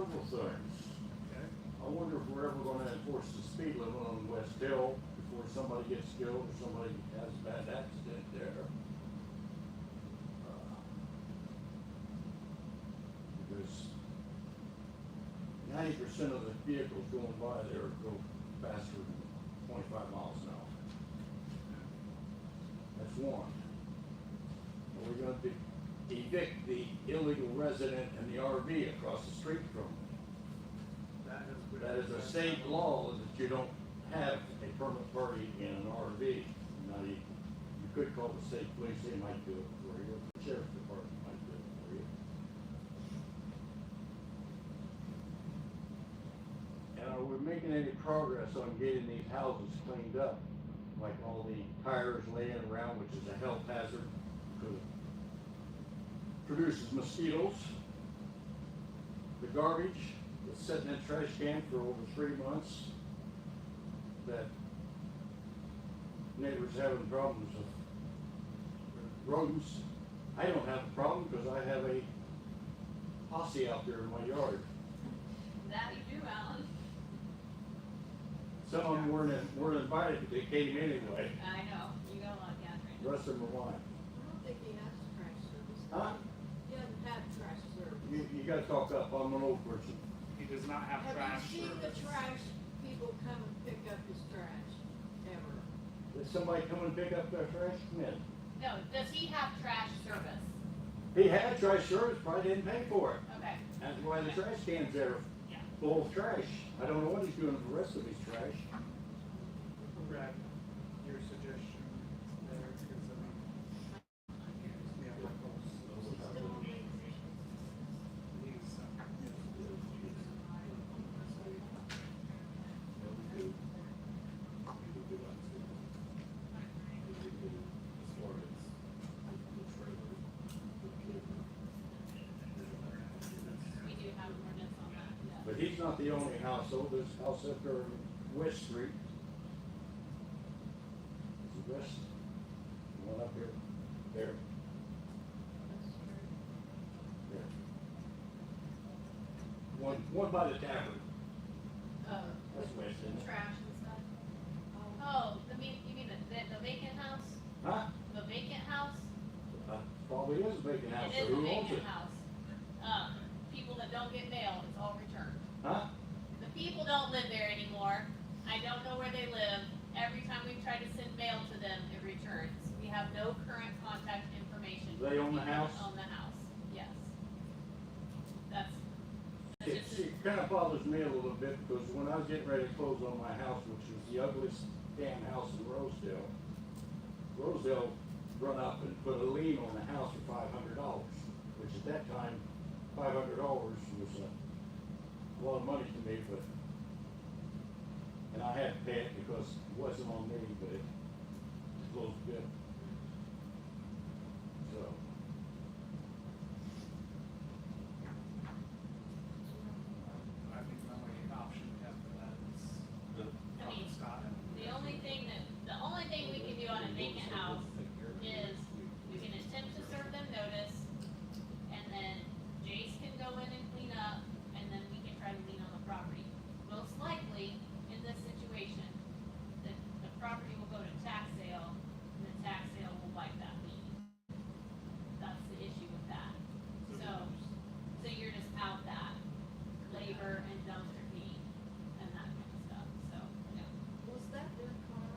Several things. Okay. I wonder if we're ever gonna enforce the speed limit on Rosedale before somebody gets killed or somebody has a bad accident there. Because 90% of the vehicles going by there go faster than 25 miles an hour. That's one. Are we gonna evict the illegal resident in the RV across the street from them? That is a state law that you don't have a permanent party in an RV. Now, you could call the state police, they might do it for you, or the sheriff's department might do it for you. And are we making any progress on getting these houses cleaned up? Like all the tires laying around, which is a health hazard, because it produces mosquitoes. The garbage that's sitting in a trash can for over 3 months, that neighbors having problems with rodents. I don't have a problem because I have a posse out there in my yard. That you do, Alan. Some of them weren't invited, but they came anyway. I know. You got a lot, Catherine. The rest of them were lying. I don't think he has trash service. Huh? He doesn't have trash service. You gotta talk up, I'm an old person. He does not have trash Have you seen the service. trash people come and pick up his trash? Ever? Did somebody come and pick up their trash? No. No, does he have trash service? He had trash service, probably didn't pay for it. Okay. That's why the trash can's there Yeah. full of trash. I don't know what he's doing with the rest of his trash. Brad, your suggestion there, because I mean, yeah, We do have an ordinance on that. Yeah. But he's not the only household. There's a house up there on West Street. It's the west, one up here, there, there. One by the tavern. That's west, isn't it? Trash and stuff. Oh, you mean the vacant house? Huh? The vacant house? Probably is a vacant house, It so is a who owns vacant it? house. People that don't get mail, it's all returned. Huh? The people don't live there anymore. I don't know where they live. Every time we've tried to send mail to them, it returns. We have no current contact information. Do they own the house? Own the house, yes. That's It kind of bothers me a little bit because when I was getting ready to close on my house, which was the ugliest damn house in Rosedale, Rosedale run up and put a lien on the house for $500, which at that time, $500 was a lot of money to me, but, and I had to pay it because it wasn't on me, but it closed the bill. So. I think the only option we have for that is I mean, Scott. the only thing we can do on a vacant house is we can attempt to serve them notice, and then Jace can go in and clean up, and then we can try to lien on the property. Most likely, in this situation, the property will go to tax sale, and the tax sale will wipe that lien. That's the issue with that. So you're just out that labor and dumpster fee and that kind of stuff, so, yeah. Was that their car?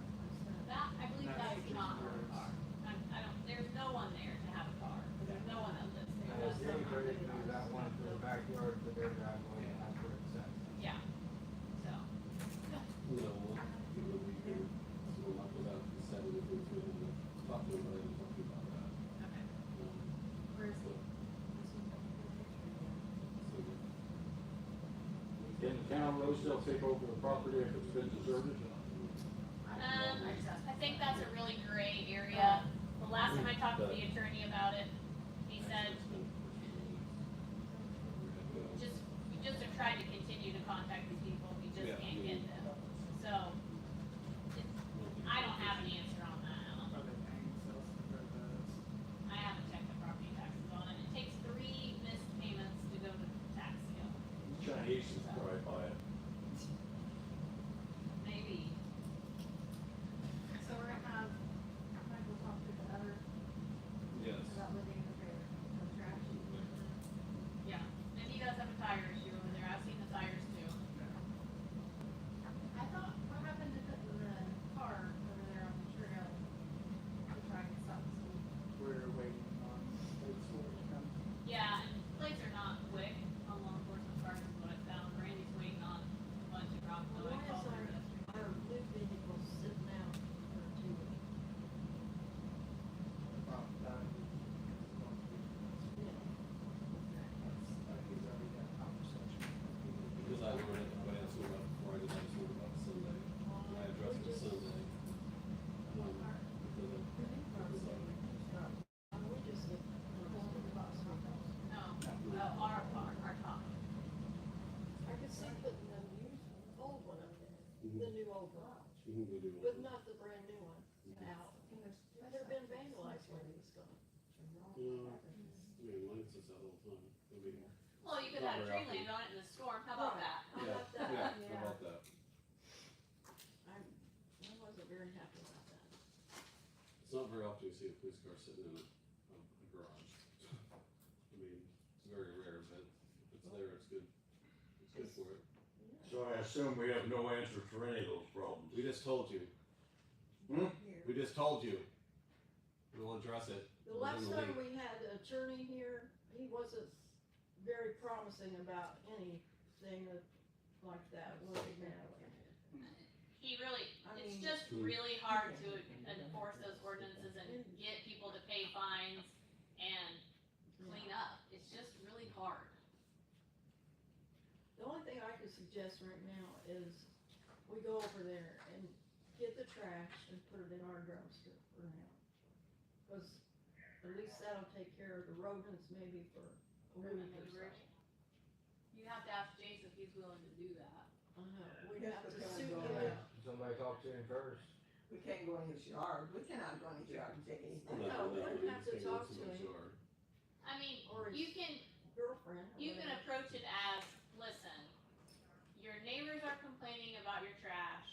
That, I believe that is not her car. I don't, there's no one there to have a car. There's no one that lives there. Has anybody do that one for the backyard, for their driveway, and that's where it's at? Yeah, so, You know, it would be good, so we'll knock it out, decide if it's within the, talk to everybody and talk about that. okay. Where is he? Can the town of Rosedale take over the property if it's been deserted? I think that's a really gray area. The last time I talked to the attorney about it, he said, we just have tried to continue to contact these people, we just can't get them. So, I don't have an answer on that, Alan. Are they paying sales for those? I haven't checked the property taxes on it. It takes 3 missed payments to go to the tax sale. Trying niece is probably by it. Maybe. So we're gonna have Michael talk to the other Yes. about living in the trailer, the trash. Yeah, and he does have a tire issue over there, I've seen the tires too. I thought, what happened to putting the car over there on the trail to try and stop the speed? We're waiting on plates for it to come. Yeah, and plates are not quick on law enforcement cars is what I found, Randy's waiting on a bunch of rock, so I Why is called her yesterday. our new vehicle sitting out for 2 weeks? About that, it's going to be, Yeah. he's already got a conversation with people. Because I learned it, but I asked him about before I did, I just learned about Sunday. And I addressed it Sunday. Because of, We just get the whole box of those. No, our top. I could see putting the new, old one up there, the new old garage, we do but not the brand new one out. They've been vandalized when he was gone. Yeah, I mean, mine sits out all the time. I mean, Well, you could Not have a very tree land on it in the storm, how about that? How yeah, about that? yeah, how about that? I wasn't very happy about that. It's not very often you see a police car sitting in a garage. I mean, it's very rare, but if it's there, it's good. It's good for it. So I assume we have no answer for any of those problems. We just told you. Hmm? We just told you. We'll address it. The within last the time week. we had an attorney here, he wasn't very promising about anything like that, was he, man? He really, I it's mean- just really hard to enforce those ordinances and get people to pay fines and clean up, it's just really hard. The only thing I could suggest right now is we go over there and get the trash and put it in our dumpster for now. Cause at least that'll take care of the rodents maybe for a week or so. You have to ask Jason if he's willing to do that. I know, we'd Yes, have to but can sue we go him. back? Somebody talk to him first. We can't go in his yard, we cannot go in his yard and take anything. No, we wouldn't we have just to can't go talk to somebody's him. yard. I mean, Or his you can, girlfriend or you can whatever. approach it as, listen, your neighbors are complaining about your trash.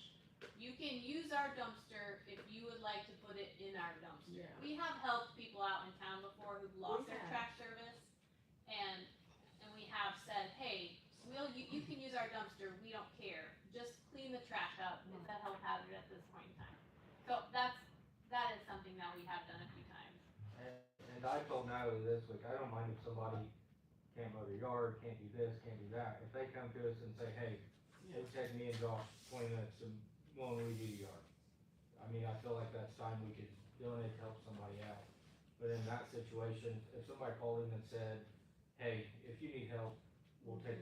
You can use our dumpster if you would like to put it in our dumpster. Yeah. We have helped people out in town before who've lost We their have. trash service. And we have said, hey, you can use our dumpster, we don't care. Just clean the trash up, it's a health hazard at this point in time. So that is something that we have done a few times. And I told Natalie this week, I don't mind if somebody can't mow their yard, can't do this, can't do that. If they come to us and say, hey, it would take me and Josh 20 minutes to mow and redo the yard. I mean, I feel like that's time we could donate to help somebody out. But in that situation, if somebody called in and said, hey, if you need help, we'll take,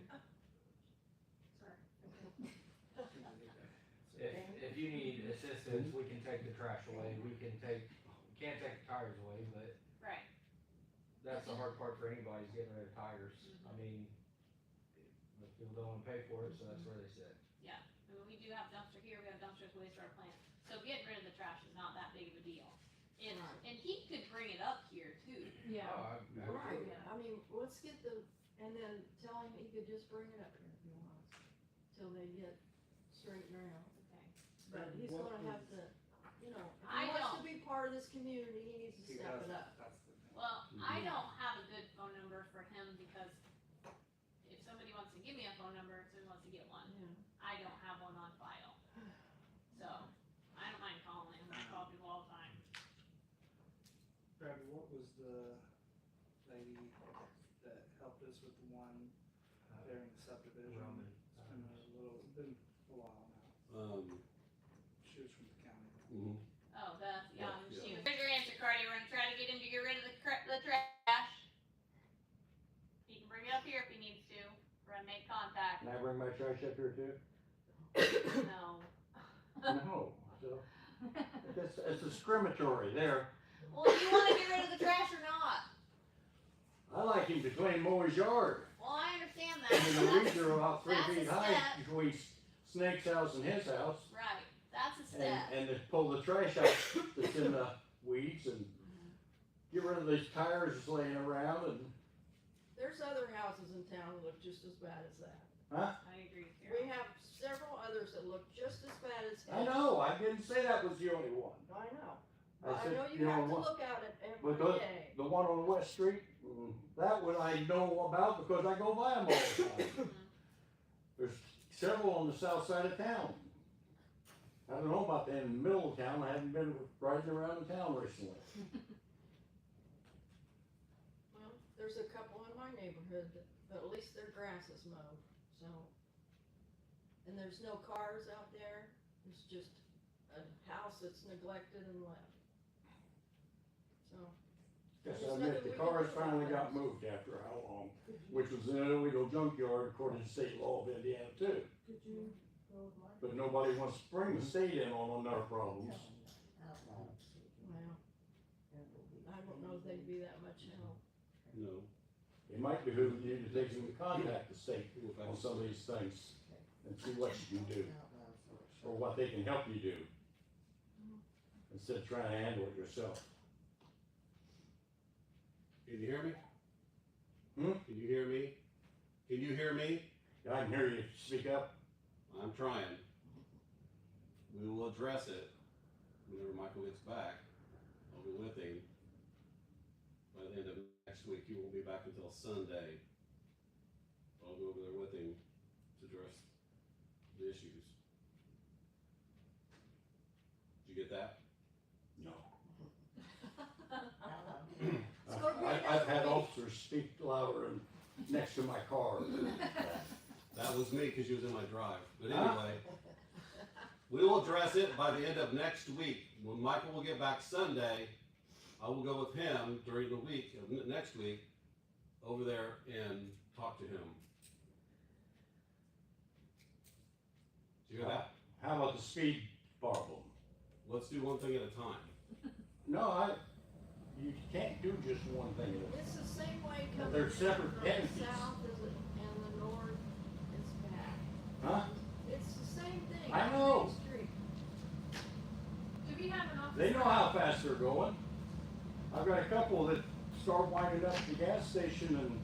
if you need assistance, we can take the trash away, we can't take the tires away, but Right. that's the hard part for anybody is getting rid of tires. I mean, but people don't wanna pay for it, so that's where they sit. I mean, we do have dumpster here, we have dumpsters at wastewater plant, so getting rid of the trash is not that big of a deal. And, Right. and he could bring it up here too. Yeah, Oh, right, Yeah. I mean, let's get and then tell him he could just bring it up here if he wants, till they get straightened around. Okay. But he's What gonna have was- to, if I he wants don't. to be part of this community, he needs to He step does, it up. that's the thing. Well, I don't have a good phone number for him because if somebody wants to give me a phone number, somebody wants to get one, Yeah. I don't have one on file. So, I don't mind calling him, I call people all the time. Brad, what was the lady that helped us with the one during the subdivision? Roman. It's been a while now. She was from the county. Mhm. Oh, she Yeah. was, here's your answer, Cardi, we're gonna try to get him to get rid of the trash. He can bring it up here if he needs to, we're gonna make contact. Can I bring my trash up here too? No. No, so, it's discriminatory there. Well, do you wanna get rid of the trash or not? I like him to clean Moe's yard. Well, I understand that. I mean, the That's- weeds are about 3 that's a feet high step. between Snake's house and his house. Right, that's a And, step. and to pull the trash out that's in the weeds and get rid of these tires that's laying around and, There's other houses in town that look just as bad as that. Huh? I agree, We Carol. have several others that look just as bad as his. I know, I didn't say that was the only one. I know. I I said, know you you know have to what? look at it But every day. the one on West Street, that one I know about because I go by them all the time. There's several on the south side of town. I don't know about them in the middle of town, I haven't been riding around town recently. Well, there's a couple in my neighborhood that, but at least their grass is mowed, so. And there's no cars out there, it's just a house that's neglected and left. So, Yes, There's I admit, nothing the we can cars do about finally that. got moved after how long, which was an illegal junkyard according to state law of Indiana too. Did you go with Mark? But nobody wants to bring the state in on our problems. well, I don't know if they'd be that much help. No. It might behoove you to take some contact the state on some of these things and see what you can do, or what they can help you do. Instead of trying to handle it yourself. Can you hear me? Hmm? Can you hear me? Can you hear me? I can hear you speak up. I'm trying. We will address it whenever Michael gets back. I'll be with him. By the end of next week, he won't be back until Sunday. I'll go over there with him to address the issues. Did you get that? No. Let's go get I've had another week. officers speak louder and next to my car. That was me because you was in my drive. But Huh? anyway, we will address it by the end of next week. When Michael will get back Sunday, I will go with him during the week of next week over there and talk to him. Do you hear that? How about the speed problem? Let's do one thing at a time. No, you can't do just one thing at a time. It's the same way coming They're in separate from the entities. south as it, and the north, it's bad. Huh? It's the same thing. I on know. Main Street. Do we have an officer? They know how fast they're going. I've got a couple that start winding up at the gas station and,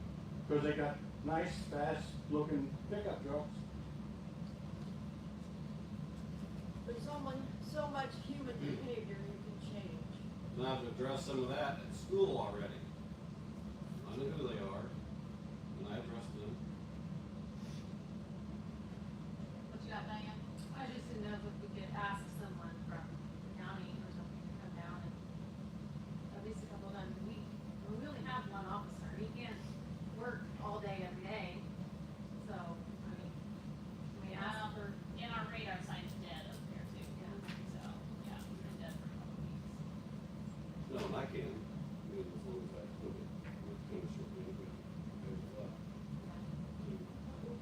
cause they got nice, fast looking pickup trucks. There's only so much human behavior you can change. And I've addressed some of that at school already. I know who they are, and I addressed them. What you got, Diane? I just didn't know if we could ask someone from the county or something to come down and at least a couple of times a week. We only have one officer, he can't work all day every day, so, I mean, we ask for, In our radar sign's dead up there too. So, yeah, we've been dead for a couple weeks. No, and I can. I mean, as long as I put it, it's kind of short, but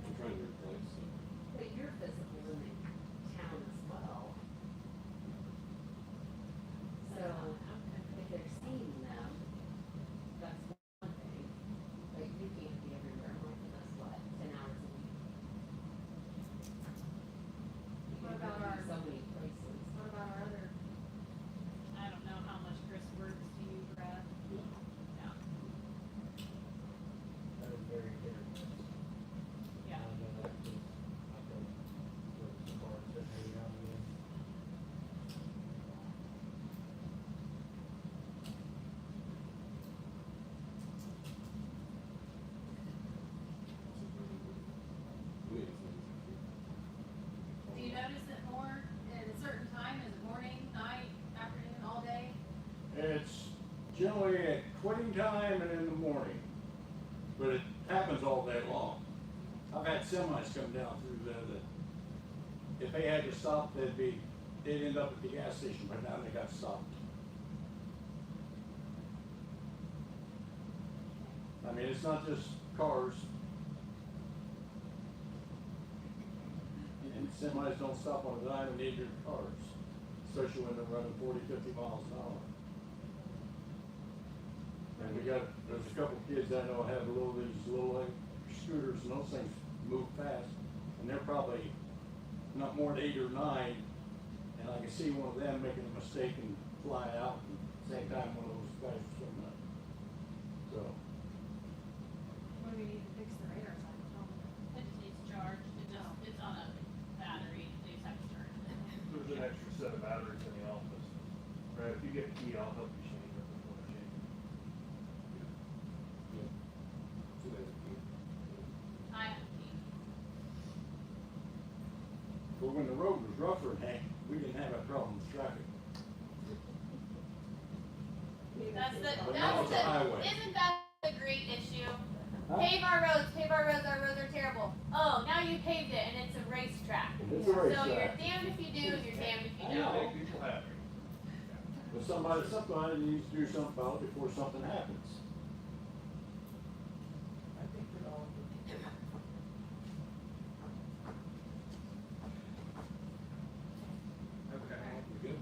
I'm trying to replace, so. But you're visible in the town as well. So, if they're seeing them, that's one thing, but you can't be everywhere, like, that's what, 10 hours a week? You What can about be our- so many places. what about our other, I don't know how much Chris works to you, Brad. Yeah. That is very hit or miss. Yeah. I know that 'cause I go with some cars that maybe I'm in. do you notice it more at a certain time, is it morning, night, afternoon, all day? It's generally at quitting time and in the morning, but it happens all day long. I've had semis come down through there that if they had to stop, they'd end up at the gas station, but now they got stopped. I mean, it's not just cars. And semis don't stop on a dime and need your cars, especially when they're running 40, 50 miles an hour. And there's a couple kids I know have these little like, scooters, and those things move fast, and they're probably not more than 8 or 9, and I can see one of them making a mistake and fly out, and at the same time one of those guys is coming up. So, When we need to fix the radar sign, It just needs charged. when the road was rougher, heck, we didn't have a problem with traffic. That's But now it's a highway. isn't that the great issue? Huh? Pave our roads are terrible. Oh, now you paved it and it's a racetrack. It's a So you're racetrack. damned if you do and you're damned if I you know. don't. People happy. But somebody needs to do something about it before something happens. I think we're all. Okay. You good?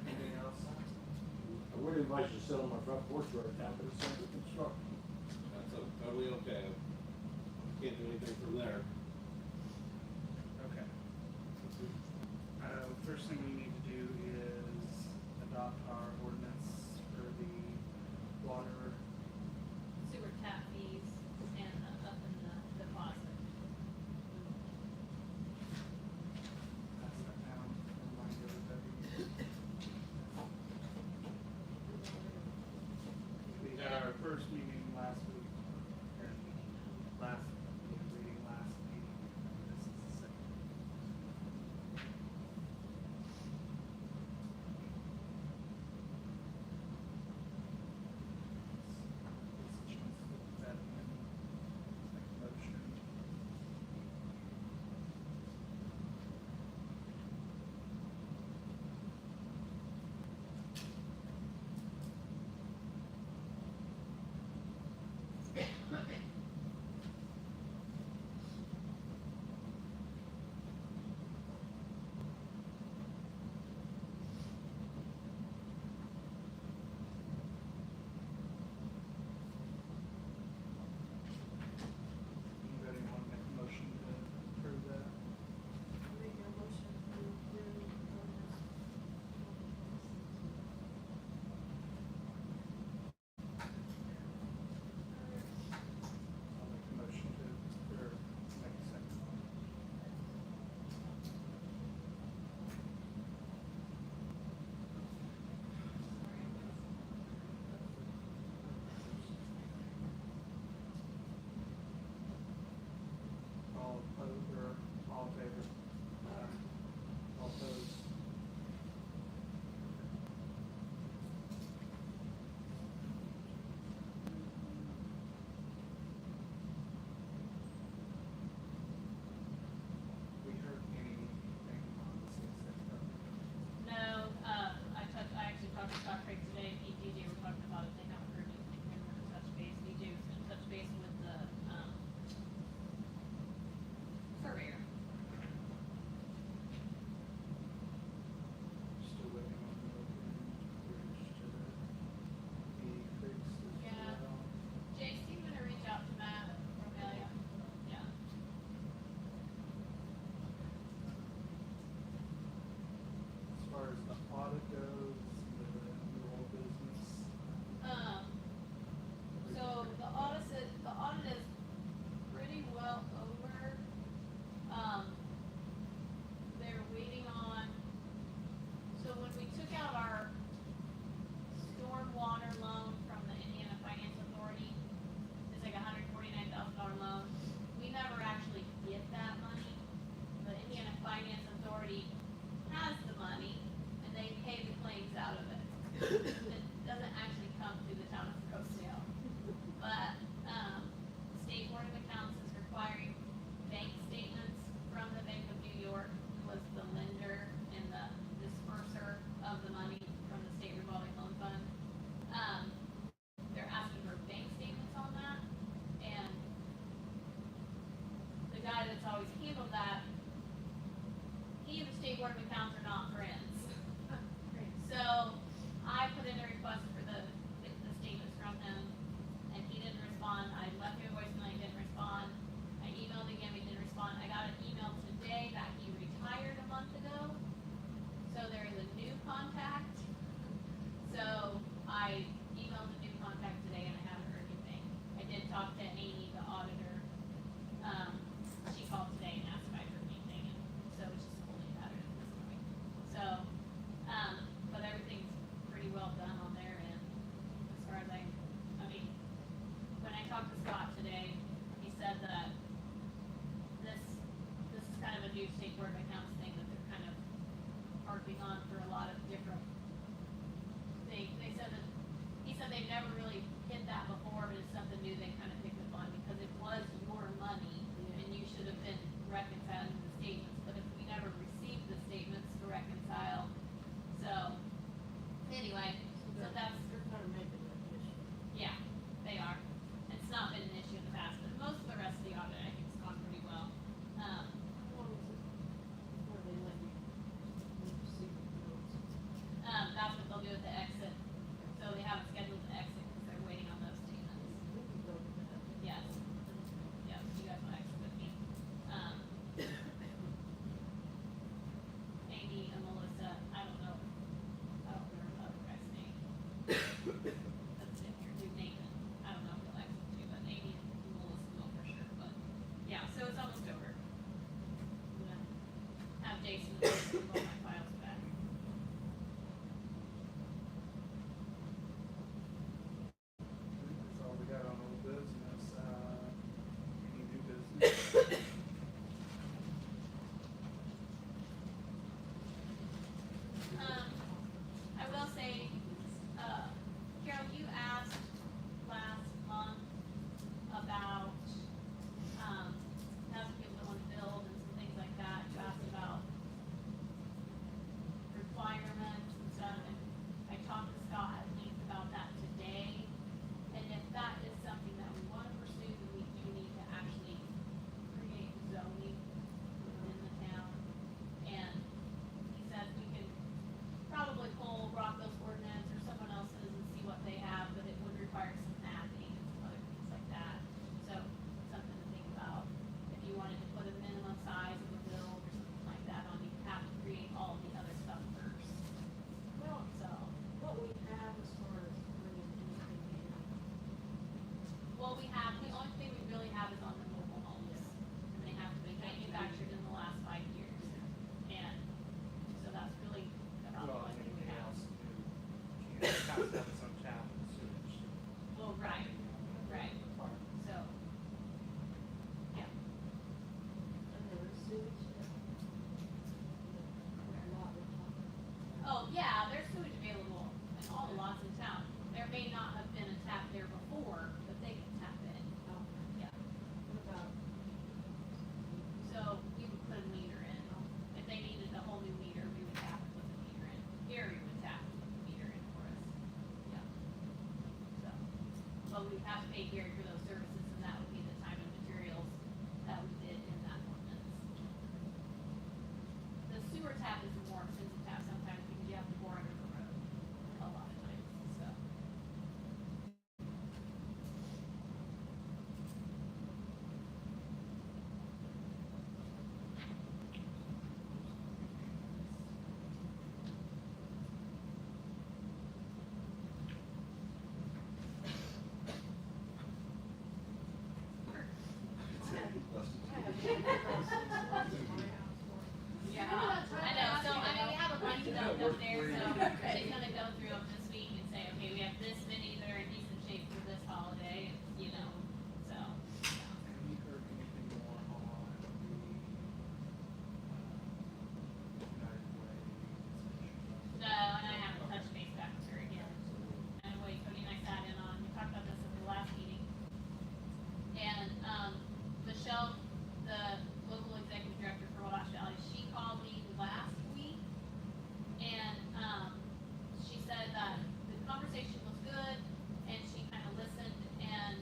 Anything else? I would advise you to sit on my front porch right now, but it's under construction. That's totally okay. Can't do anything from there. Okay. First thing we need to do is adopt our ordinance for the water. Sewer tap fees and up in the deposit. Pass that down, remind everybody. We had our first meeting last week, or last meeting last meeting. This is the second. It's a chance to put that in, make a motion. Anybody want to make a motion to approve that? Make a motion to approve ordinance. I'll make a motion to, or make a second. All opposed, or all in favor? All opposed? We heard anything on the six No, I actually talked to Scott Craig today, and he and DJ were talking about it, they haven't heard anything, they were gonna touch base, DJ was gonna touch base with the, surveyor. Still waiting on the bridge to be fixed as Yeah. well. Jace, you gonna reach out to Matt Romelia? Yeah. As far as the audit goes, the old business. So the audit is pretty well over. They're waiting on, so when we took out our stormwater loan from the Indiana Finance Authority, it's like $149,000 loan. We never actually get that money. The Indiana Finance Authority has the money and they pay the claims out of it. It doesn't actually come through the town of Rosedale. But, the State Board of Accounts is requiring bank statements from the Bank of New York, who was the lender and the disperser of the money from the State Revolving Loan Fund. They're asking for bank statements on that, and the guy that's always handled that, he and the State Board of Accounts are not friends. So, I put in a request for the statements from him, and he didn't respond. I left him a voicemail, he didn't respond. I emailed again, he didn't respond. I got an email today that he retired a month ago, so there is a new contact. So, I emailed the new contact today and I haven't heard anything. I did talk to Amy, the auditor. She called today and asked if I'd heard anything, and so it's just holding that at this point. So, but everything's pretty well done on their end, as far as I mean, when I talked to Scott today, he said that this is new state board of accounts thing that they're kind of harping on for a lot of different things. They said that, he said they've never really hit that before, but it's something new they kind of picked up on because it was your money and you should have been reconciling the statements, but if we never received the statements to reconcile, so, anyway, so that's, They're trying to make it an issue. yeah, they are. It's not been an issue in the past, but most of the rest of the audit, I think, has gone pretty well. How long is it before they let you see the notes? That's what they'll do at the exit. So they haven't scheduled the exit because they're waiting on those statements. We can go to that. Yes. Yes, you guys will exit with me. Amy and Melissa, I don't know. I don't remember the other guy's name. That's in here, dude, Nathan. I don't know if he'll exit too, but Amy and Melissa will for sure, but, yeah, so it's almost over. I'm gonna have Jason and Melissa roll my files back. That's all we got on old business, any new business? I will say, Carol, you asked last month about, having people that want to build and some things like that. You asked about requirements and stuff, and I talked to Scott at length about that today. And if that is something that we want to pursue, then we do need to actually create zoning within the town. And he said we can probably pull Rockville's ordinance or someone else's and see what they have, but it would require some mapping and some other things like that. So, something to think about. If you wanted to put a minimum size of a build or something like that on, you have to create all the other stuff first. Well, So, what we have as far as bringing anything in, what we have, the only thing we really have is on the mobile homes. And they have to be manufactured in the last 5 years. And so that's really about the Well, only thing we anything have. else new, you have to have some tap and sewage. Well, right, right. So, yeah. and there is sewage there. A lot we're talking. Oh, yeah, there's sewage available in all the lots in town. There may not have been a tap there before, but they can tap in. Yeah. What about, So we would put a meter in. If they needed a whole new meter, we would tap and put the meter in. Gary would tap and put the meter in for us. Yeah. So, but we'd have to pay Gary for those services, and that would be the time and materials that we did in that ordinance. The sewer tap is a more expensive tap sometimes because you have to bore under the road a lot of times, so. Yeah, I know, so, I mean, we have a bunch of them up there, so she's gonna go through them this week and say, okay, we have this many that are in decent shape for this holiday, and, you know, so. Have you heard anything more on the, United Way? No, and I haven't touched base back with her again. And wait, Cody and I sat in on, we talked about this at the last meeting. And, Michelle, the local executive director for Wabash Valley, she called me last week. And, she said that the conversation was good, and she kind of listened, and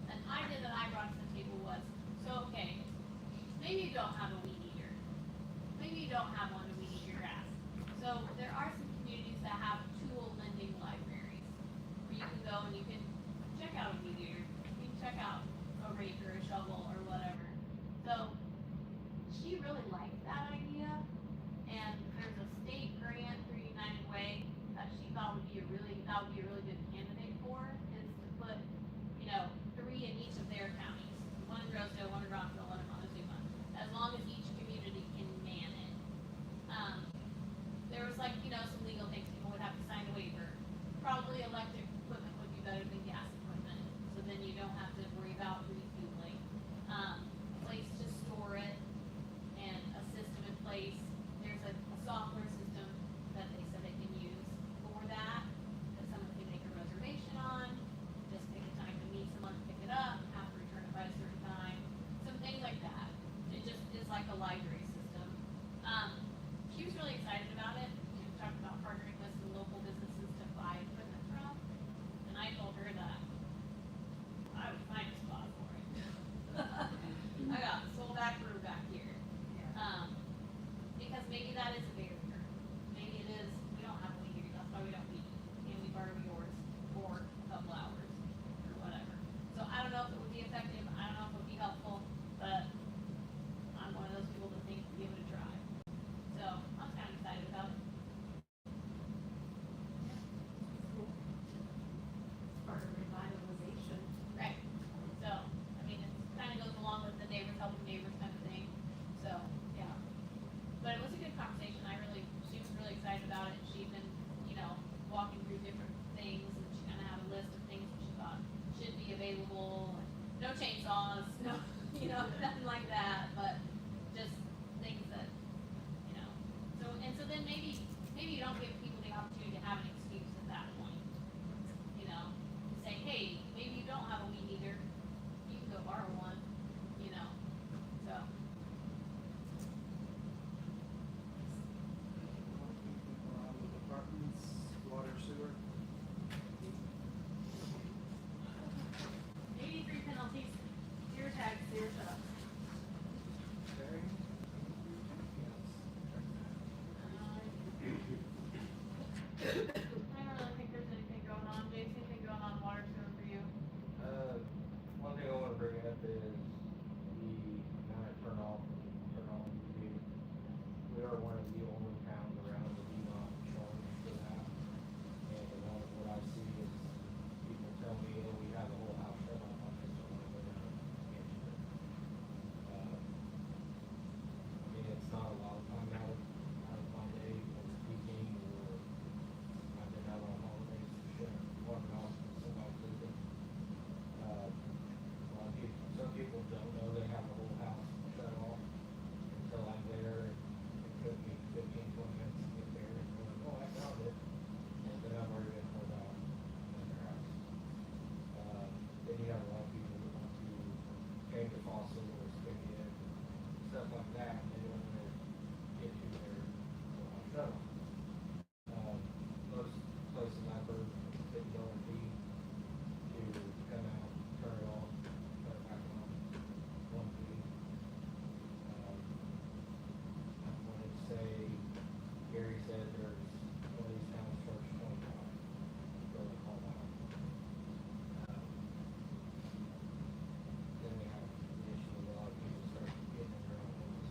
an idea that I brought to the table was, so, okay, maybe you don't have a weed eater. Maybe you don't have one to weed eat your grass. So there are some communities that have tool lending libraries where you can go and you can check out a weed eater, you can check out a rake or a shovel or whatever. So she really liked that idea, and there's a state grant through United Way that she thought would be a really good candidate for, is to put, 3 in each of their counties. One in Rosedale, one in Rockville, one in Montezuma, as long as each community can man it. There was some legal things, people would have to sign a waiver. Probably electric equipment would be better than gas equipment, so then you don't have to worry about refueling. Place to store it, and chainsaws, no, you know, nothing like that, but just things that, you know. So then maybe you don't give people the opportunity to have an excuse at that point. You know, to say, hey, maybe you don't have a weed eater, you can go borrow one, you know, so. Around the departments, water, sewer. 83 penalties, zero tags, zero shutoffs. Okay. I don't really think there's anything going on. Jason, anything going on water sewer for you? One thing I wanna bring up is the amount of turn off we do. We are one of the only towns around that do not charge for that. And a lot of what I see is people tell me, oh, we have the whole house shut off, I just don't wanna go down and answer it. I mean, it's not a lot of time out of my day when it's peaking, or I've been out on holidays to shut water off and somebody's leaving. Some people don't know they have the whole house shut off until I'm there, and it took me 15, 20 minutes to get there, and going, oh, I found it, and then I've already been pulled out in their house. Then you have a lot of people that want to change a faucet or spigot, stuff like that, and they don't want to get to their shut off. Most places I've heard $50 fee to come out, turn it off, turn it back on, one fee. I wanted to say, Gary said there's one of these towns charge 25 for the call out. Then we have the issue of a lot of people start getting in their own homes.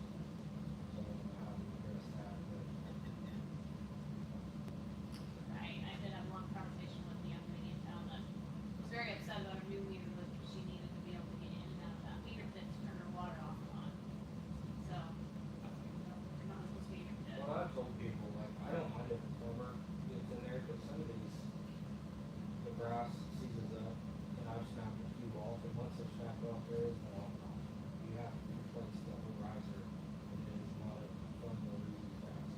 So I don't know how to address that, but I did have a long conversation with the young lady in town that was very upset about her new meter, but she needed to be able to get in and out of that meter pit to turn her water off and on. So, you're not supposed to be meter pit. well, I've told people, like, I don't mind if a plumber gets in there, but some of these, the brass seizes up, and I've snapped a few off, and once they're snapped off, there is no on and off. You have to replace the whole riser, and it is not a fun or easy task.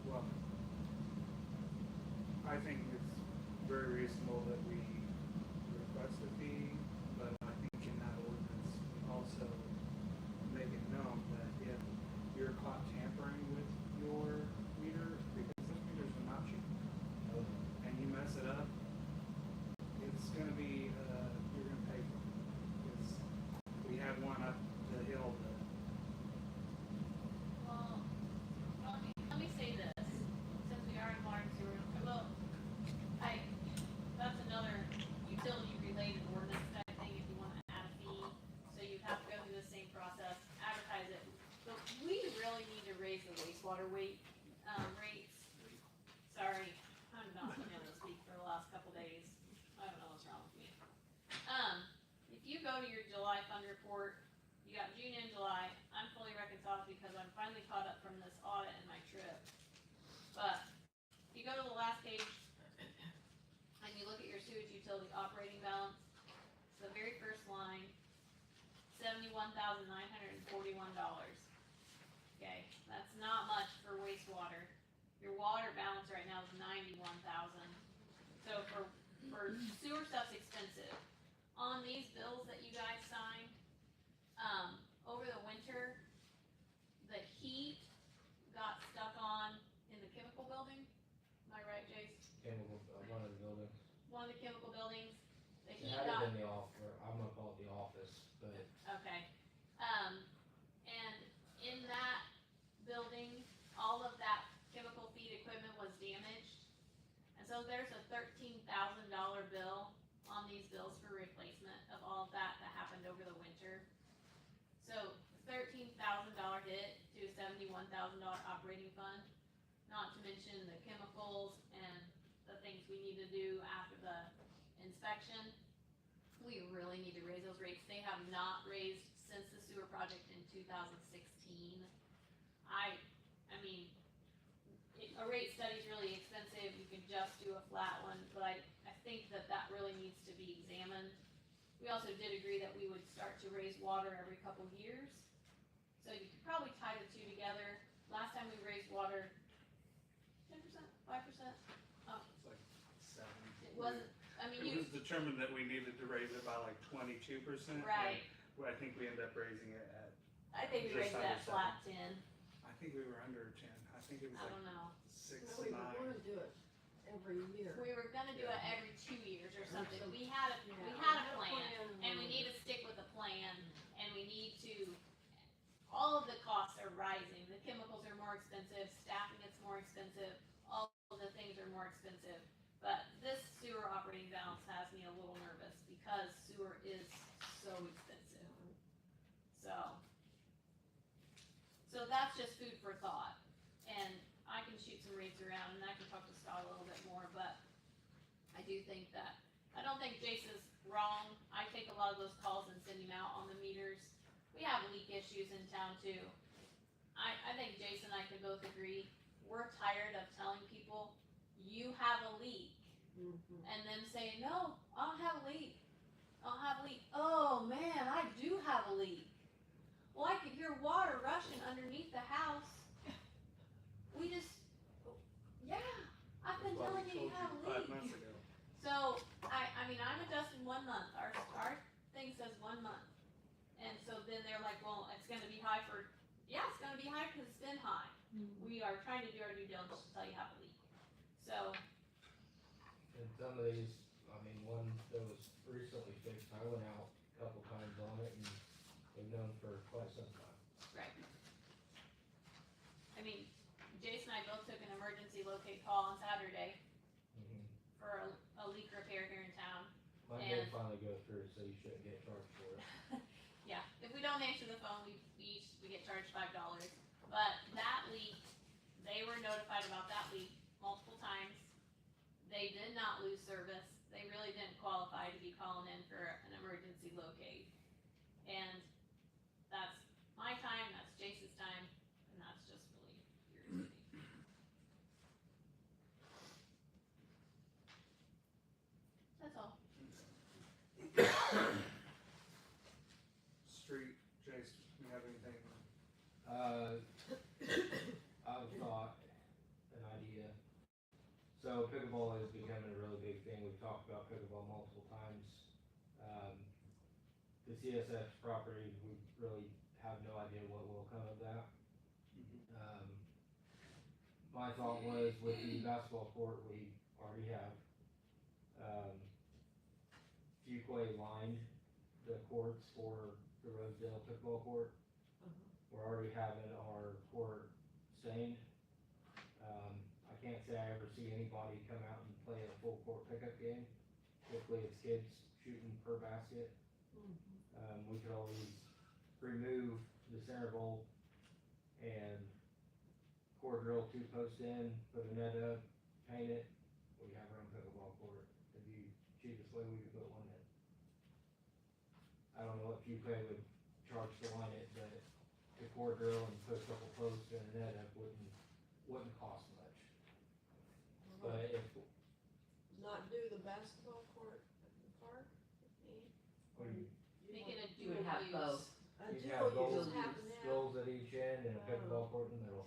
Well, I think it's very reasonable that we request a fee, but I think in that ordinance, we also make it known that if you're caught tampering with your meter, because those meters are not cheap, and you mess it up, it's gonna be, you're gonna pay for it. Because we had one up the hill that Well, let me say this, since we are in water and sewer, that's another utility related ordinance type thing if you wanna add a fee, so you'd have to go through the same process, advertise it. But we really need to raise the wastewater rates. Sorry, I'm not being able to speak for the last couple days, I don't know what's wrong with me. If you go to your July fund report, you got June and July, I'm fully reconciled because I'm finally caught up from this audit and my trip. But, if you go to the last page, and you look at your sewage utility operating balance, it's the very first line, $71,941. Okay, that's not much for wastewater. Your water balance right now is 91,000. So for sewer stuff's expensive. On these bills that you guys signed, over the winter, the heat got stuck on in the chemical building. Am I right, Jace? Chemical, one of the buildings. One of the chemical buildings, the It heat had got, it in the office, I'm gonna call it the office, but okay. And in that building, all of that chemical feed equipment was damaged. And so there's a $13,000 bill on these bills for replacement of all of that happened over the winter. So $13,000 hit to a $71,000 operating fund, not to mention the chemicals and the things we need to do after the inspection. We really need to raise those rates. They have not raised since the sewer project in 2016. I mean, a rate study is really expensive. You can just do a flat one, but I think that really needs to be examined. We we also did agree that we would start to raise water every couple years. So you could probably tie the two together. Last time we raised water, 10%, 5%? Oh, It's like 7. it wasn't, I mean, It you, was determined that we needed to raise it by like 22%. right, and I think we ended up raising it at, I think we Just raised under that flat 10, I think we were under 10. I think it was I like don't know. 6, No, we 9. wanna do it every year. We were gonna do it every 2 years or something, we had a Yeah, plan, and we need to stick with a plan, and we need to, all of the costs are rising, the chemicals are more expensive, staffing is more expensive, all of the things are more expensive. But this sewer operating balance has me a little nervous, because sewer is so expensive. So that's just food for thought, and I can shoot some rates around, and I can talk to Scott a little bit more, but I do think that, I don't think Jason's wrong, I take a lot of those calls and send him out on the meters. We have leak issues in town too. I think Jason and I could both agree, we're tired of telling people, you have a leak, Mhm. and them saying, no, I don't have a leak. I don't have a leak. Oh man, I do have a leak. Well, I could hear water rushing underneath the house. We just, yeah, I've been That's why we telling you you told have a 5 leak. months ago. So, I mean, I'm adjusting 1 month, our thing says 1 month. And so then they're like, well, it's gonna be high for, yeah, it's gonna be high because it's been high. We are trying to do our due diligence to tell you have a leak. So, And some of these, I mean, one that was recently fixed, I went out a couple times on it and they've known for quite some time. right. I mean, Jason and I both took an emergency locate call on Saturday for a leak repair here in town. Mine did finally go through, so you shouldn't get charged for it. Yeah, if we don't answer the phone, we get charged $5. But that leak, they were notified about that leak multiple times. They did not lose service. They really didn't qualify to be calling in for an emergency locate. And that's my time, that's Jason's time, and that's just really irritating. That's all. Street, Jason, you have anything? I've thought an idea. So pickleball is becoming a really big thing. We've talked about pickleball multiple times. The CSX property, we really have no idea what will come of that. My thought was with the basketball court we already have, Fuquay lined the courts for the Rosedale pickleball court. We're already having our court stained. I can't say I ever see anybody come out and play a full court pickup game. Typically it's kids shooting per basket. We could always remove the center bowl and core drill 2 posts in, put a net up, paint it. We have our own pickleball court. It'd be cheapest way we could put one in. I don't know what Fuquay would charge to line it, but the core drill and put a couple posts and a net up wouldn't cost much. But if, Not do the basketball court at the park, what do you, Make it a You would dual have use. both. you until have you goals, just happen to have. goals at each end and a pickleball court in the middle.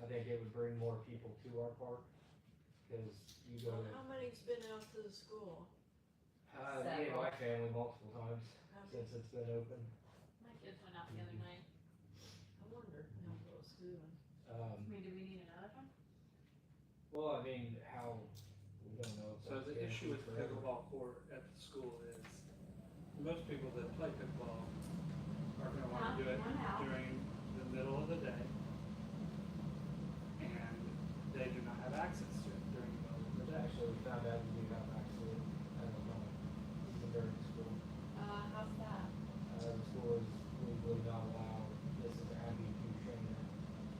I think it would bring more people to our park, cause you go Well, to, how many's been out to the school? me and my family multiple times How many? since it's been open. My kids went out the other night. I wonder how those doing. I mean, do we need another one? Well, I mean, how, we don't know. if So that's the guaranteed issue with the forever. pickleball court at the school is, most people that play pickleball are gonna wanna do it One out. during the middle of the day. And they do not have access to it during the middle of the day. Actually, we found out we have actually, I don't know, even during school. How's that? The school is legally not allowed, this is Abby Duchesne,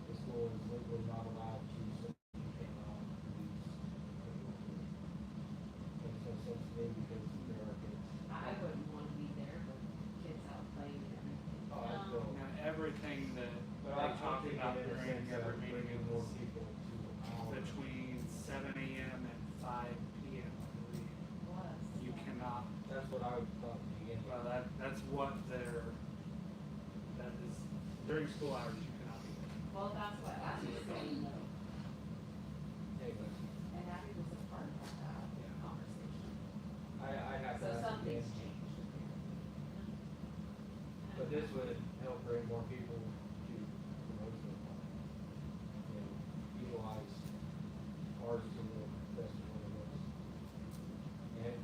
the school is legally not allowed to send anything on these. Makes no sense to me because there are kids. I wouldn't wanna be there, but kids out playing and everything. Oh, I feel, Now, everything that but they I'm talked thinking about in a during sense every of meeting bringing more is people to our. between 7 AM and 5 PM. thought to begin with. Well, that's what that is, during school hours, you cannot be there. Well, that's what Abby was saying though, Anyways, and Abby was a part of that conversation. I have So to ask again, something's changed. but this would help bring more people to the Rosedale Park. You know, utilize ours to the best of what it was. And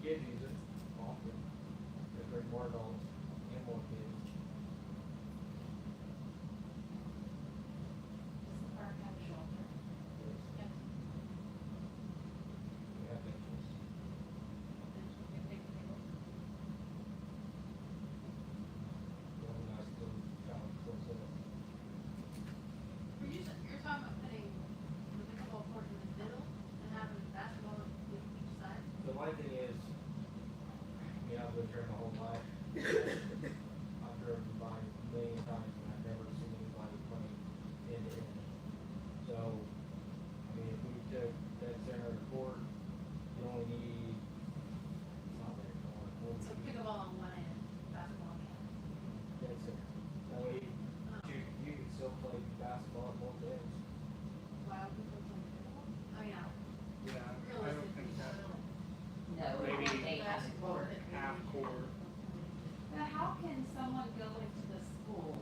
kids use it often, they bring more adults and more kids. Does the park have a shelter? Yep. We have benches. One nice little child close up. You're talking about putting the pickleball court in the middle and having basketball on each side? The one thing is, I've lived here my whole life. I've driven by a million times and I've never seen anybody playing end to end. So, I mean, if we took that center of the court, you only need, it's not very far. So pickleball on one end, basketball on the other. That's it. That way, you can still play basketball at both ends. Wow, people play pickleball? Oh, yeah. Yeah, I don't think that, No, Maybe they have a court. half court, Now, how can someone go into the school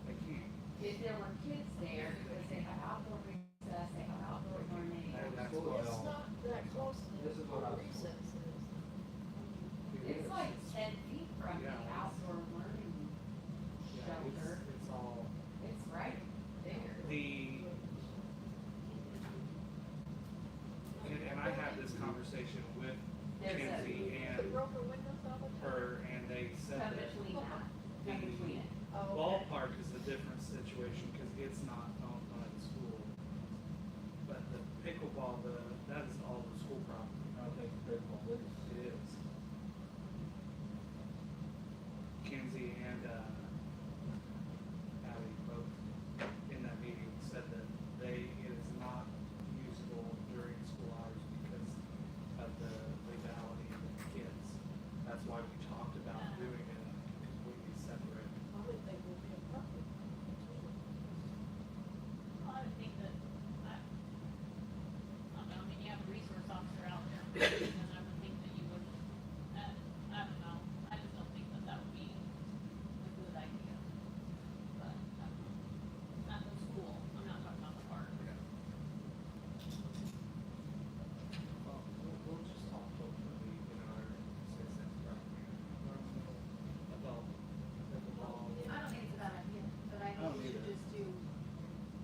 they can't. if there were kids there, because they have outdoor recess, they have outdoor learning? And that's Well, what, It's not that close to This is what I was- recess is. It's like 10 feet from the Yeah. outdoor learning yeah, shelter. it's all, It's right there. and I had this conversation with There's Kenzie The and broken windows all the time. her, and they said Come that between that, come between it. Oh, okay. ballpark is a different situation, cause it's not owned by the school. But the pickleball, that is all the school property. I don't think the pickleball is. It is. Kenzie and, Abby both in that meeting said that it is not usable during school hours because of the legality of the kids. That's why we talked about doing it completely separate. I would think it would be a problem. Well, I would think that, I don't know, I mean, you have a resource officer out there, and I would think that you would, I don't know, I just don't think that that would be a good idea. But, I don't know, not the school, I'm not talking about the park. Well, we'll just talk hopefully in our citizens property. About pickleball. I don't think it's a bad idea, but I I don't think we should either. just do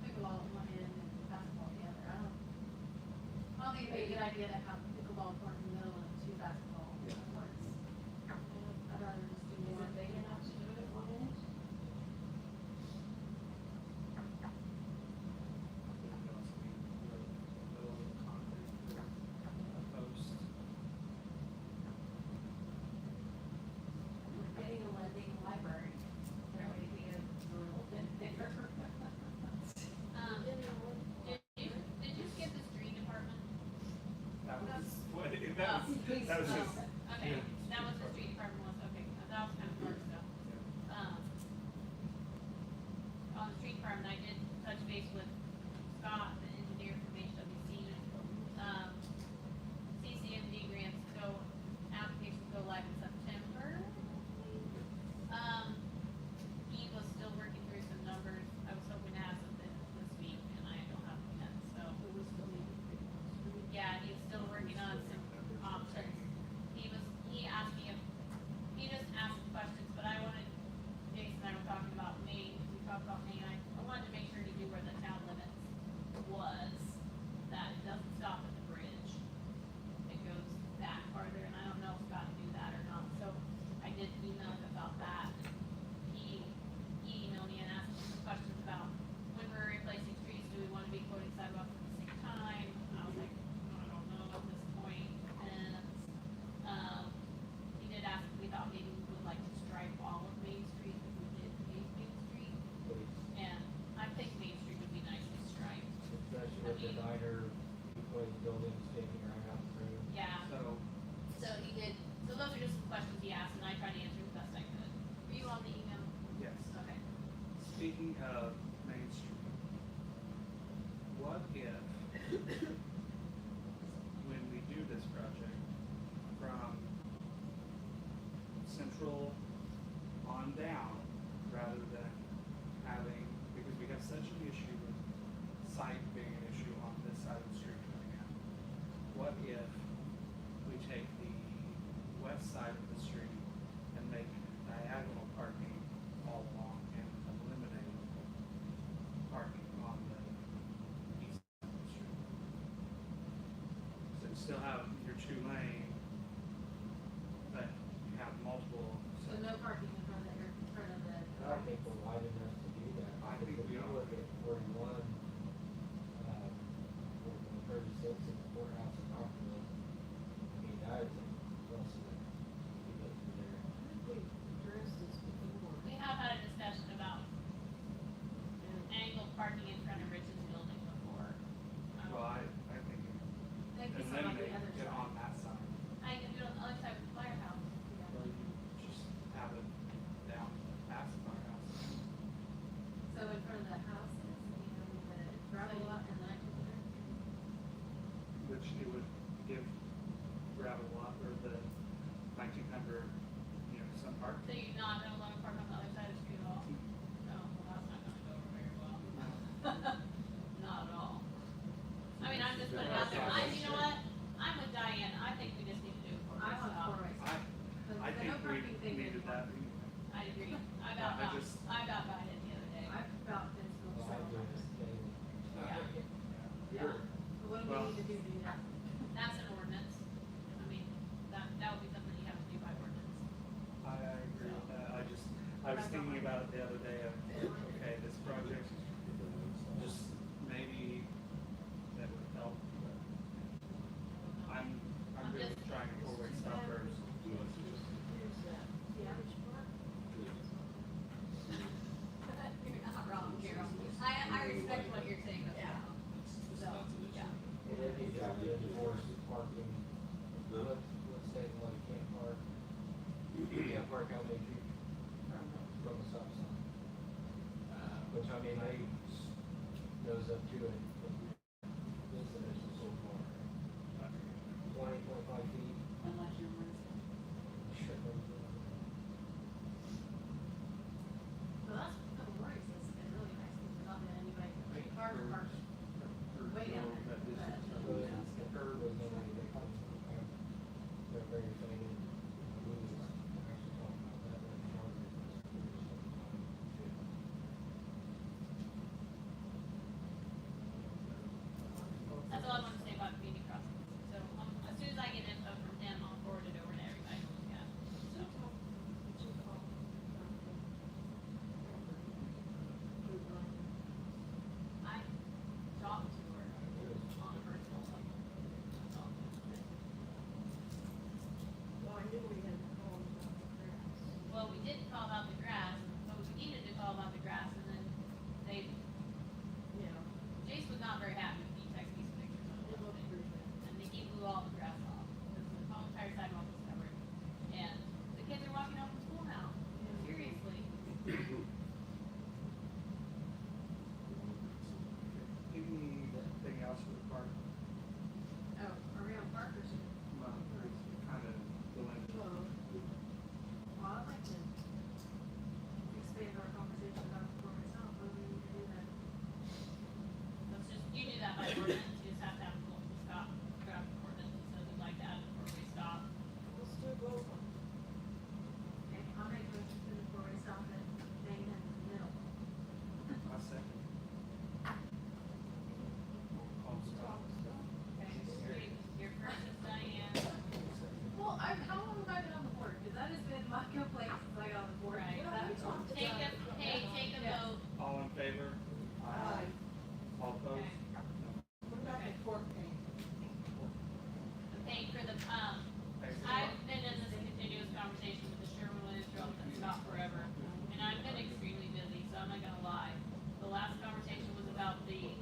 pickleball on one end and basketball the other. I don't think it'd be a good idea to have pickleball court in the middle and two basketball courts. I'd rather just do Is one. it big enough to do it at one end? Getting a lending library, that would be a little bit bigger. Did you skip the street department? That was what, that Oh. was just, Okay, that was the street department was, okay, that was kind of hard stuff. On the street department, I did touch base with Scott, the engineer from HWC. CCMD grants applications go live in September. He was still working through some numbers, I was hoping to have something this week, and I don't have it yet, so. It was still needed. Yeah, he's still working on some options. still have your 2 lane, but you have multiple. So no parking in front of in front of the. I think we're wide enough to do that. I think If we you are. look at 41, 36 in the courthouse in Rockville, I mean, that is close to there. You go through there. I think we addressed this before. We have had a discussion about angled parking in front of Rich's building before. Well, I think They put some on the eliminate other it side. on that side. I can do it on the other side of the firehouse. Or you just have it down past the firehouse. So in front of the houses, the gravel lot and the Which it would give gravel lot or the 1900, some park. So you're not gonna let them park on the other side of the street at all? No, well, that's not gonna go over very well. Not at all. I mean, I'm just putting it out there, you know what? I'm with Diane, I think we just need to do it for I want ourselves. four ways. I think no parking we thing needed is- that. I agree. I I about just- got it the other day. I felt this Well, was I do so. this daily. Yeah. What do Well- we need to do that? That's an ordinance. I mean, that would be something you have to do by ordinance. I agree with that. I was thinking about it the other day of, okay, this project, just maybe that would help. I'm good with trying to forward stuff first. Here's that. Yeah. Which part? You're not wrong, Carol. I respect what you're saying about. Yeah. So, yeah. And then you have to enforce parking, let's say, like, you can't park, you can't park how many feet from the stop sign. Which, I mean, they goes up to it, visitors and so far. 20, 25 feet. Unless you're Wednesday. Sure. Well, that's no worries, it's been really nice, because there's not been anybody, cars parked way down there. The curb is only, they're very faded. We was actually talking about that right now. That's all I want to say about community crossings. So, as soon as I get info from him, I'll forward it over to everybody to look at. So, I talked to her on a personal level. That's all. Well, I knew we had to call them about the grass. Well, we didn't call about the grass, but we needed to call about the grass, and then they, Yeah, Jace was not very happy when he texted me some pictures of it looked it. pretty bad. And he blew all the grass off, because the whole entire sidewalk was covered. And the kids are walking home from school now, seriously. Anything else for the park? Oh, around Parker's, Well, it's kind of blended. Well, well, I'd like to expand our conversation about it for myself, but we need to do that. Let's just, you do that by ordinance, you just have to have a local stop, draft ordinance, that says we'd like to add a four-way stop. let's do both. Okay, I'll make a motion to the four-way stop at Main and Middle. I second. Call stop. Okay, your first is Diane, Well, how long have I been on the board? Because that has been my complaint since I got on the board. Right. That- take a, hey, take a vote. All in favor? Aye. All opposed? What about the court case? Okay, for the, I've been in this continuous conversation with the Sherwood Israel and Scott forever, and I've been extremely busy, so I'm not gonna lie. The last conversation was about the,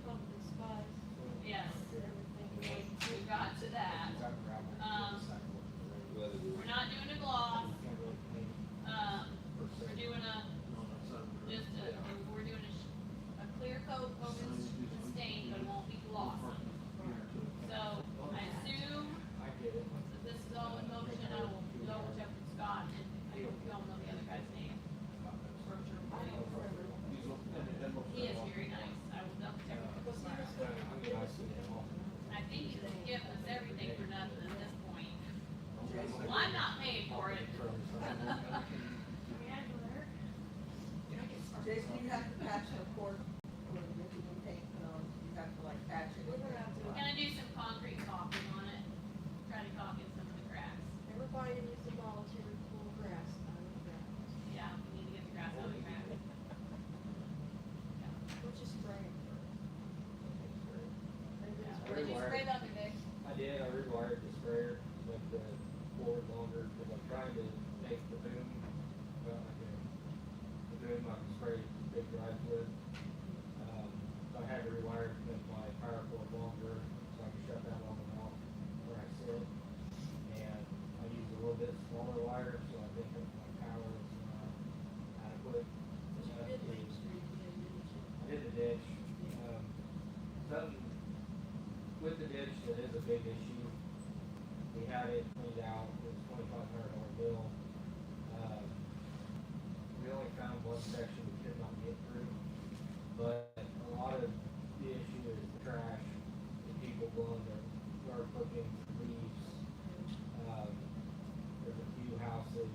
Pumpkin spice, yes, everything. we got to that. We're not doing a gloss, we're doing we're doing a clear coat over the stain, but it won't be glossy. So, I assume I get it. that this is all in motion, I will double check with Scott, and I don't know the other guy's name. He is very nice, I will double check with him. I mean, I see them all. I think he's giving us everything for nothing at this point. Well, I'm not paying for it. Jason, you have to patch a court, or if you can paint, you have to like Gotcha. We're gonna have We're to, gonna do some concrete caulking on it, try to caulk in some of the cracks. everybody needs to volunteer to pull grass out of the ground. Yeah, we need to get the grass out of the ground. We're just spraying for it. They've been Yeah. I Did you rewired- spray the other day? I did, I rewired the sprayer, to make the cord longer, cause I'm trying to make the boom, well, the boom I can spray big drives with. So I had to rewire it to make my power cord longer, so I can shut that on and off where I sit. And I use a little bit smaller wire, so I think that my power is not adequate. Cause you did Main Street again, didn't you? I did the ditch, something with the ditch that is a big issue. We had it cleaned out, it was $2,500 bill. We only found one section we could not get through, but a lot of the issue is the trash, and people blowing their yard clippings, leaves. There's a few houses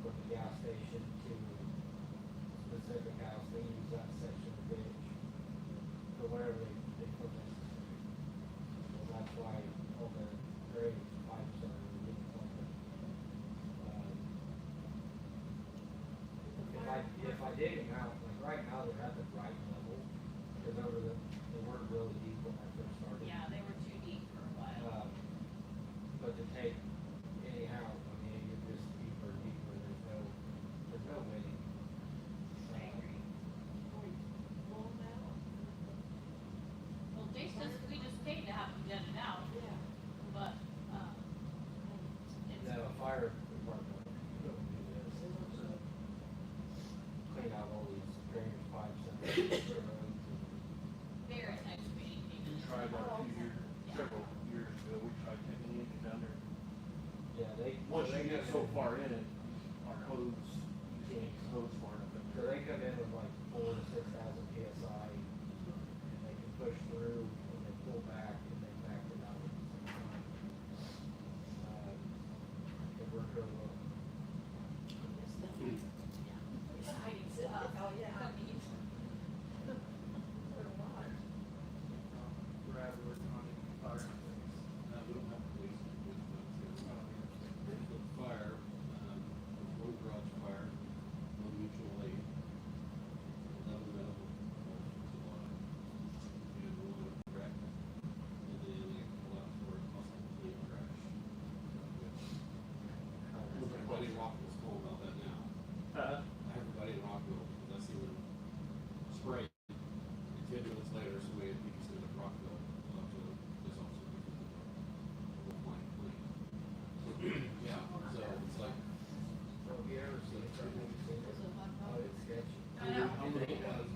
from the gas station to a specific house, they use that section of the ditch for whatever they put necessary. So that's why all the drainage pipes are leaking. If I dig them out, like right now, they're at the right level, because they weren't really deep when I first started. Yeah, they were too deep for a while. But to take any out, I mean, you're just deeper and deeper, there's no winning. I agree. Are we pulling that out? Well, we just paid to have them jet it out, Yeah. but, it's, No, fire department, you don't do this. Clean out all these drainage pipes and roads and very excavating. We tried that a few years, several years ago, we tried taking the engine down there. yeah, Once they you get come so in- far in it, our hose, you can't use hose far enough. So they come in with like 4,000 to 6,000 PSI, and they can push through, and they pull back, and they back it out at the same time. It worked really well. Exciting stuff. Oh, yeah. I mean, What a lot. Brad working on it, fire things. We don't have police with there's the fire, one garage fire, one mutual aid, 11 medical, and one wreck, and then a collapse for possible clean crash. Everybody in Rockville's calling about that now. Everybody in Rockville, because I see them spray. And 10 minutes later, somebody at Peter's in Rockville, up to this officer. With my plane. Yeah, so it's like, So have you ever seen something, you've seen it? Is it hot Oh, dog? it's sketchy. I know. how many was?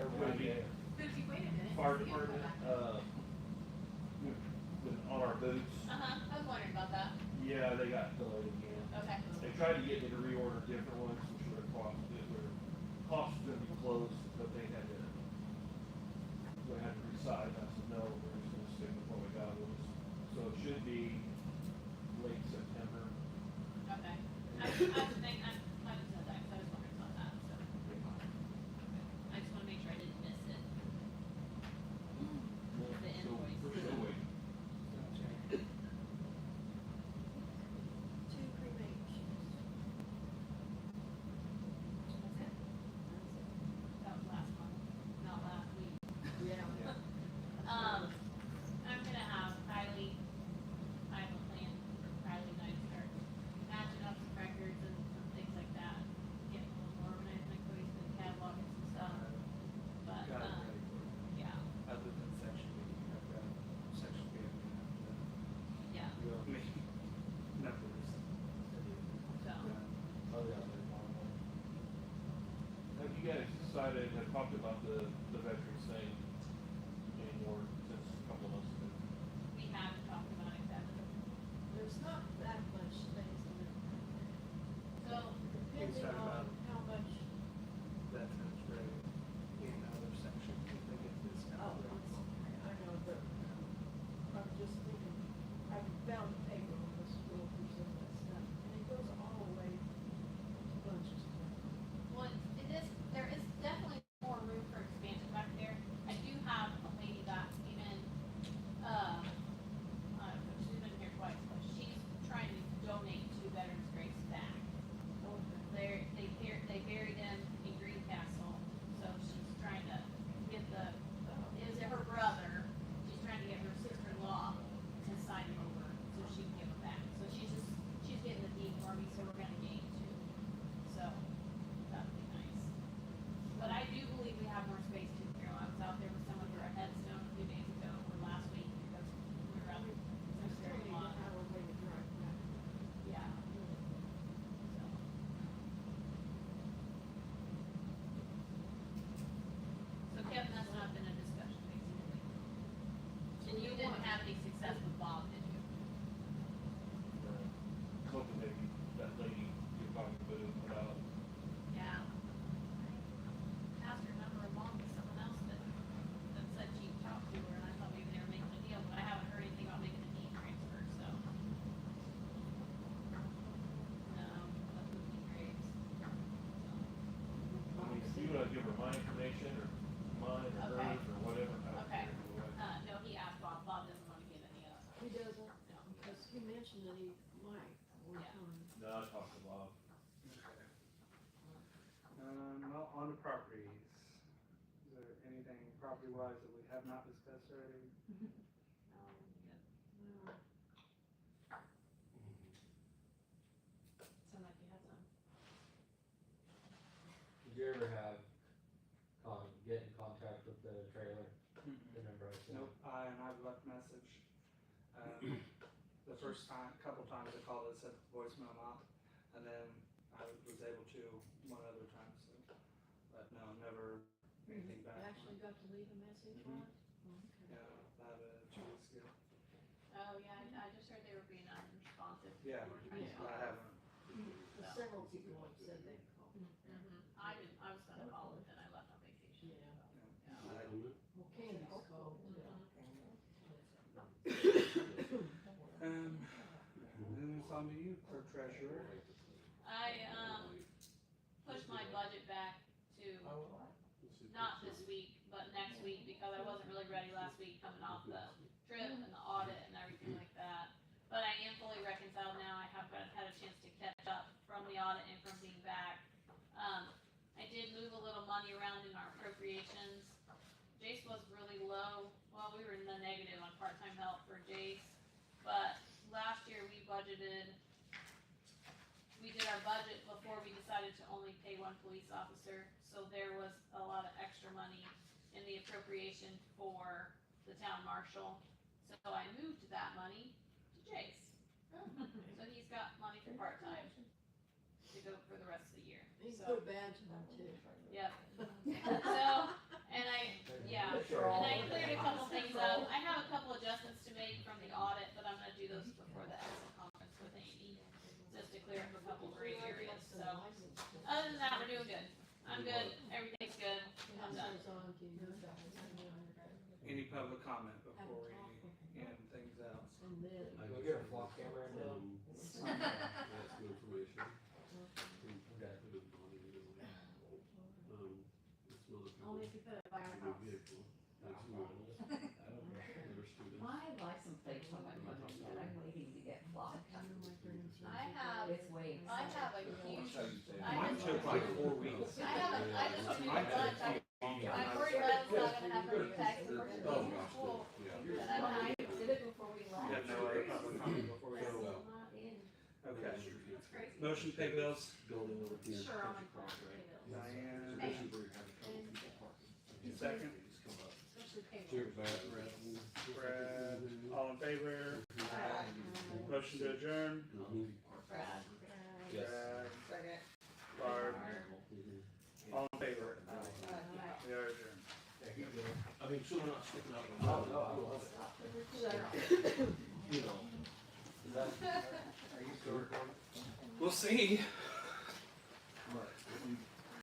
Everybody there. But if you wait a minute. Fire you can go department, back. on our boots, I was wondering about that. yeah, they got delayed again. Okay. They tried to get me to reorder different ones, which would have cost, cost was gonna be close, but they had to resize, I said, no, we're just gonna stick with what we got, so it should be late September. Okay. I was thinking, I might have said that, because I was wondering about that, so. I just wanna make sure I didn't miss it. The So invoice. we're still waiting. Two cremations. That's it. That was last month, not last week. Yeah. I'm gonna have Kylie, I have a plan for Kylie and I to start matching up some records and some things like that. Getting a little more organized, like Cody's been cataloging some stuff, but, Got it ready for it. yeah, Other than section B, I've got section B, yeah, you know, me, numbers. so. Oh, yeah, they're fine. Have you guys decided, have talked about the veterans thing anymore since a couple of months ago? We haven't talked about it, Kevin. There's not that much things in it. So, Depending talking on about- how much, Veterans rate in other sections, if they get discount rates. I know, but I'm just thinking, I found a paper on the school through some of that stuff, and it goes all the way to bunches of stuff. well, it is, there is definitely more room for expansion, information or mine or Okay. hers or whatever. I don't Okay. care either way. No, he asked Bob, Bob doesn't wanna get any of He doesn't, No. because he mentioned that he might one Yeah. time. No, I talked to Bob. Okay. Well, on to properties. Is there anything property-wise that we have not discussed already? No. Sound like you had some. Did you ever have, get in contact with the trailer, the number I sent? Nope, and I've left message. The first time, couple times I called it, said voicemail not, and then I was able to one other time, so. But no, never anything You back. actually got to leave a message Mhm. on it? Oh, okay. Yeah, about 2 weeks ago. Oh, yeah, I just heard they were being unresponsive. Yeah, Yeah. I haven't. But several people have said they've called. I didn't, I was gonna call him, then I left on vacation. Yeah. Yeah. Well, Candy's called too. Then it's on to you, clerk treasurer. I, pushed my budget back to, not this week, but next week, because I wasn't really ready last week, coming off the trip and the audit and everything like that. But I am fully reconciled now, I have had a chance to catch up from the audit and from being back. I did move a little money around in our appropriations. Jace was really low, well, we were in the negative on part-time help for Jace, but last year we budgeted, we did our budget before we decided to only pay one police officer, so there was a lot of extra money in the appropriation for the town marshal. So I moved that money to Jace. So he's got money for part-time to go for the rest of the year. He's So, put a badge on too. yep. So, and I cleared a couple things up. I have a couple adjustments to make from the audit, but I'm gonna do those before the exit conference with Amy, just to clear up a couple gray areas, so. Other than that, we're doing good. I'm good, everything's good, I'm done. Any public comment before we end things out? And then, We'll get a flop camera in there. That's some information. Only if you put it by our house. My license plate's on my phone, and I'm waiting to get blocked. I have, It's way. I have a huge, Mine took like 4 weeks. I just took Mine lunch, took I'm worried that it's not gonna have any text for the school. That I'm I not- did it before we You left. have no other public comment before we Still go? not in. Okay. That's crazy. Motion to pay bills. Sure, I'll make that. Diane, Hey. second. Especially payroll. Brad, all in favor? Motion to adjourn. Brad. Yes. Brad, Second. Barb, all in favor? We are adjourned. I mean, so we're not sticking out. Oh, no, I love it. You know. Is that, are you still recording? We'll see.